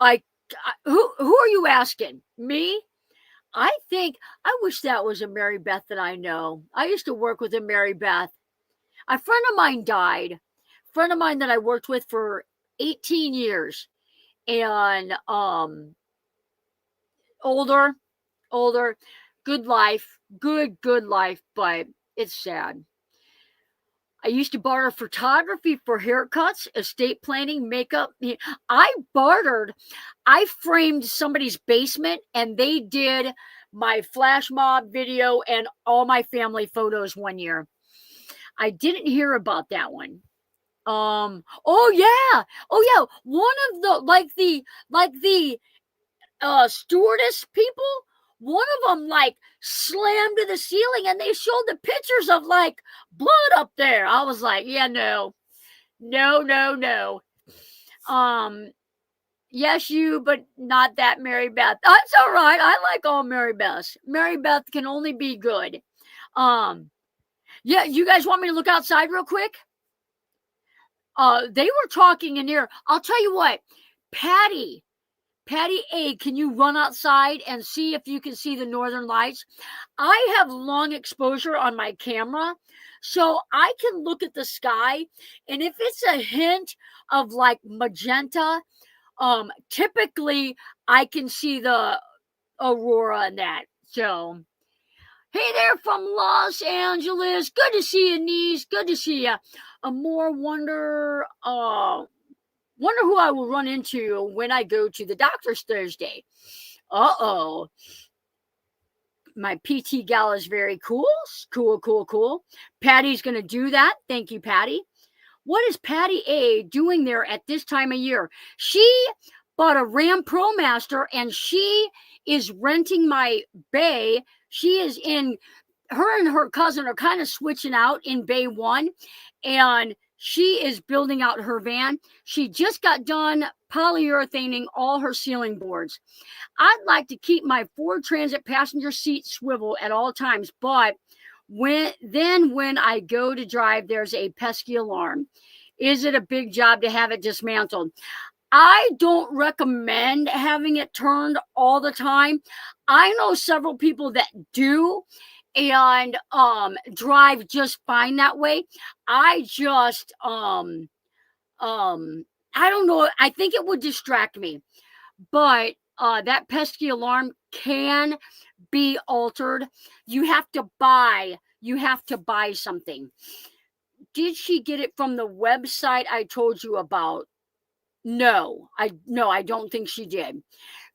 are you asking? Me? I wish that was a Mary Beth that I know. I used to work with a Mary Beth. A friend of mine died. A friend of mine that I worked with for 18 years. And older, good life, good life, but it's sad. I used to barter photography for haircuts, estate planning, makeup. I framed somebody's basement, and they did my flash mob video and all my family photos one year. I didn't hear about that one. Oh yeah. One of the stewardess people, one of them like slammed to the ceiling, and they showed the pictures of like blood up there. I was like, yeah, no. Yes, you, but not that Mary Beth. That's all right. I like all Mary Beths. Mary Beth can only be good. Yeah, you guys want me to look outside real quick? They were talking in here. I'll tell you what, Patty A, can you run outside and see if you can see the northern lights? I have long exposure on my camera, so I can look at the sky, and if it's a hint of like magenta, typically I can see the aurora and that. So, hey there from Los Angeles. Good to see you, niece. Good to see you. Wonder who I will run into when I go to the doctor's Thursday. Uh-oh. My PT gal is very cool. Cool. Patty's going to do that. Thank you, Patty. What is Patty A doing there at this time of year? She bought a Ram ProMaster, and she is renting my bay. She is her and her cousin are kind of switching out in Bay 1, and she is building out her van. She just got done polyurethaning all her ceiling boards. I'd like to keep my Ford Transit passenger seat swivel at all times, but when I go to drive, there's a pesky alarm. Is it a big job to have it dismantled? I don't recommend having it turned all the time. I know several people that do, and drive just fine that way. I just I don't know, I think it would distract me. But that pesky alarm can be altered. You have to buy something. Did she get it from the website I told you about? No, I don't think she did.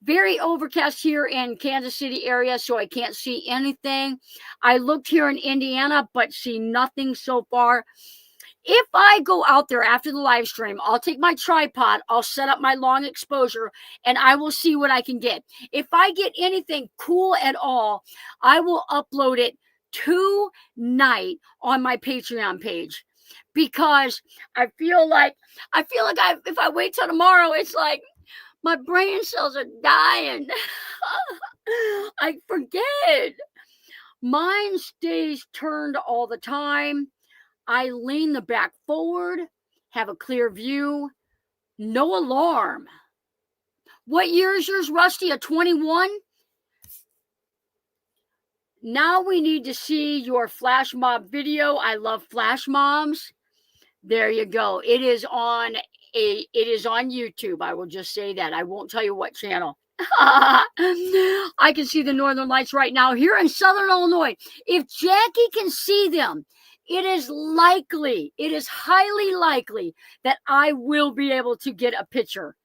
Very overcast here in Kansas City area, so I can't see anything. I looked here in Indiana, but see nothing so far. If I go out there after the live stream, I'll take my tripod, I'll set up my long exposure, and I will see what I can get. If I get anything cool at all, I will upload it tonight on my Patreon page, because I feel like if I wait till tomorrow, it's like my brain cells are dying. I forget. Mine stays turned all the time. I lean the back forward, have a clear view, no alarm. What year is yours, Rusty? A 21? Now we need to see your flash mob video. I love flash mobs. There you go. It is on YouTube. I will just say that. I won't tell you what channel. I can see the northern lights right now here in southern Illinois. If Jackie can see them, it is highly likely that I will be able to get a picture.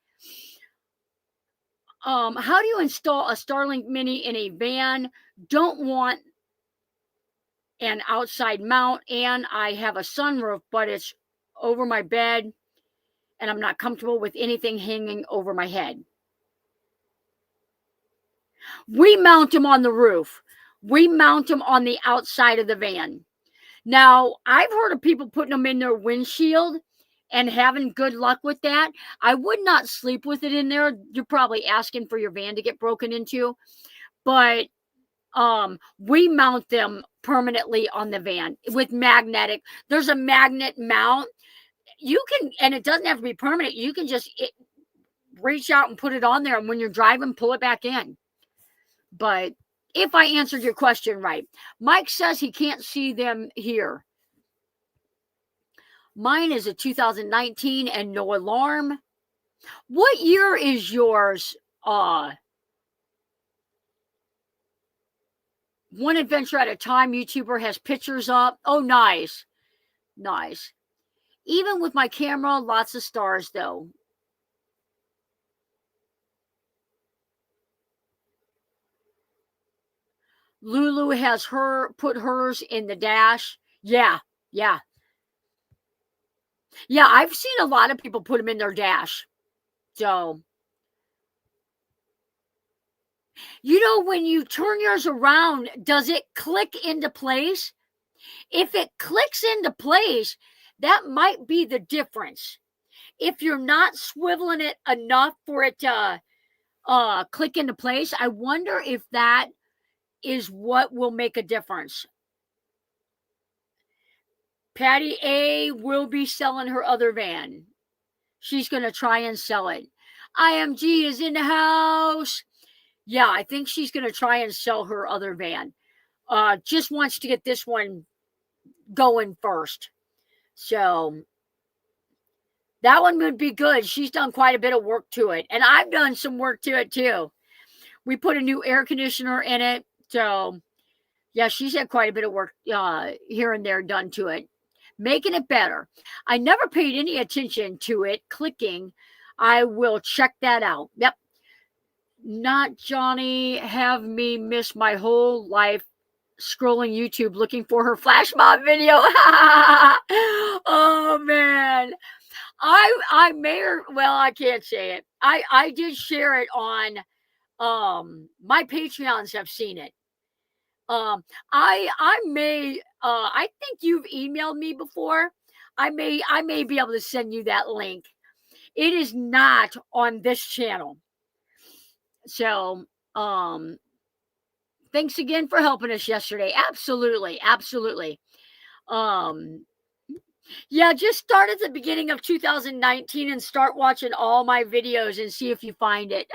How do you install a Starlink Mini in a van? Don't want an outside mount, and I have a sunroof, but it's over my bed, and I'm not comfortable with anything hanging over my head. We mount them on the roof. We mount them on the outside of the van. Now, I've heard of people putting them in their windshield and having good luck with that. I would not sleep with it in there. You're probably asking for your van to get broken into. But we mount them permanently on the van with magnetic. There's a magnet mount. You can, and it doesn't have to be permanent. You can just reach out and put it on there, and when you're driving, pull it back in. But if I answered your question right, Mike says he can't see them here. Mine is a 2019 and no alarm. What year is yours? One Adventure at a Time YouTuber has pictures up. Oh, nice. Nice. Even with my camera, lots of stars though. Lulu has put hers in the dash. Yeah. Yeah, I've seen a lot of people put them in their dash. So, you know, when you turn yours around, does it click into place? If it clicks into place, that might be the difference. If you're not swiveling it enough for it to click into place, I wonder if that is what will make a difference. Patty A will be selling her other van. She's going to try and sell it. IMG is in the house. Yeah, I think she's going to try and sell her other van. Just wants to get this one going first. So that one would be good. She's done quite a bit of work to it. And I've done some work to it too. We put a new air conditioner in it. So yeah, she's had quite a bit of work here and there done to it, making it better. I never paid any attention to it clicking. I will check that out. Yep. Not Johnny, have me miss my whole life scrolling YouTube looking for her flash mob video. Oh man. I may, well, I can't say it. I did share it on my Patreons have seen it. I may I think you've emailed me before. I may be able to send you that link. It is not on this channel. So, thanks again for helping us yesterday. Absolutely. Yeah, just start at the beginning of 2019 and start watching all my videos and see if you find it.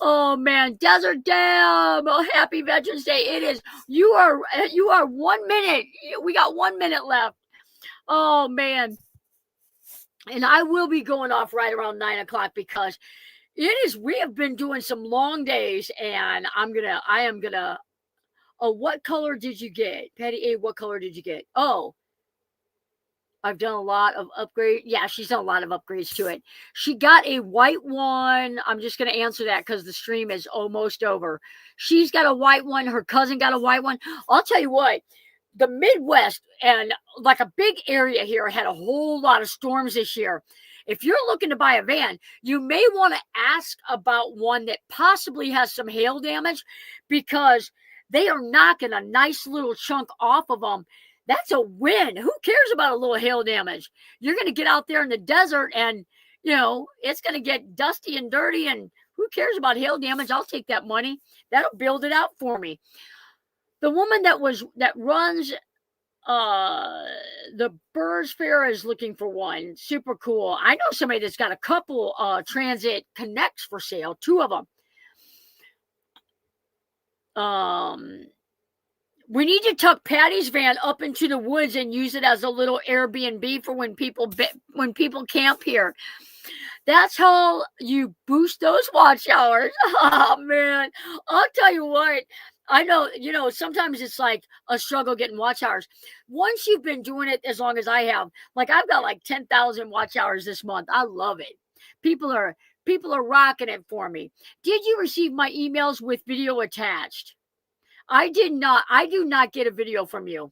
Oh man, Desert Dam! Oh, happy Veterans Day! It is. You are 1 minute. We got 1 minute left. Oh man, and I will be going off right around 9 o'clock because it is. We have been doing some long days, and I am gonna. Oh, what color did you get, Patty A? What color did you get? Oh, I've done a lot of upgrade. Yeah, she's done a lot of upgrades to it. She got a white one. I'm just going to answer that because the stream is almost over. She's got a white one. Her cousin got a white one. I'll tell you what, the Midwest and like a big area here had a whole lot of storms this year. If you're looking to buy a van, you may want to ask about one that possibly has some hail damage because they are knocking a nice little chunk off of them. That's a win. Who cares about a little hail damage? You're going to get out there in the desert and, it's going to get dusty and dirty, and who cares about hail damage? I'll take that money. That'll build it out for me. The woman that runs the Burrs Fair is looking for one. Super cool. I know somebody that's got a couple Transit Connects for sale, 2 of them. We need to tuck Patty's van up into the woods and use it as a little Airbnb for when people camp here. That's how you boost those watch hours. Oh man, I'll tell you what. I know, sometimes it's like a struggle getting watch hours. Once you've been doing it as long as I have, like I've got like 10,000 watch hours this month. I love it. People are rocking it for me. Did you receive my emails with video attached? I did not. I do not get a video from you.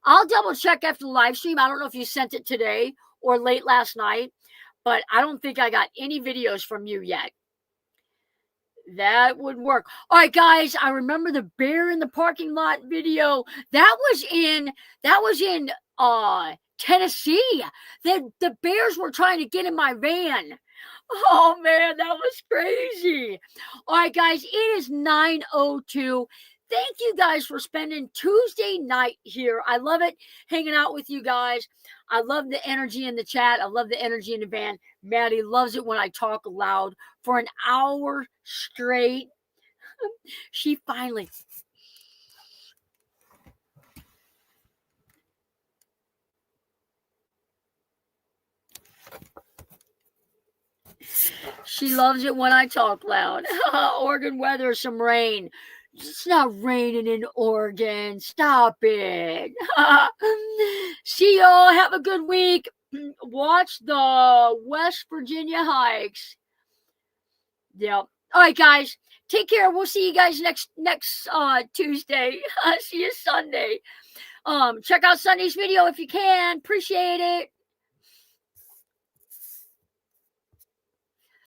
I'll double check after the live stream. I don't know if you sent it today or late last night, but I don't think I got any videos from you yet. That would work. All right, guys. I remember the bear in the parking lot video. That was in Tennessee. The bears were trying to get in my van. Oh man, that was crazy. All right, guys. It is 9:02. Thank you guys for spending Tuesday night here. I love it hanging out with you guys. I love the energy in the chat. I love the energy in the van. Maddie loves it when I talk loud for an hour straight. She finally. She loves it when I talk loud. Oregon weather, some rain. It's not raining in Oregon. Stop it. See y'all. Have a good week. Watch the West Virginia hikes. Yep. All right, guys. Take care. We'll see you guys next Tuesday. See you Sunday. Check out Sunday's video if you can. Appreciate it.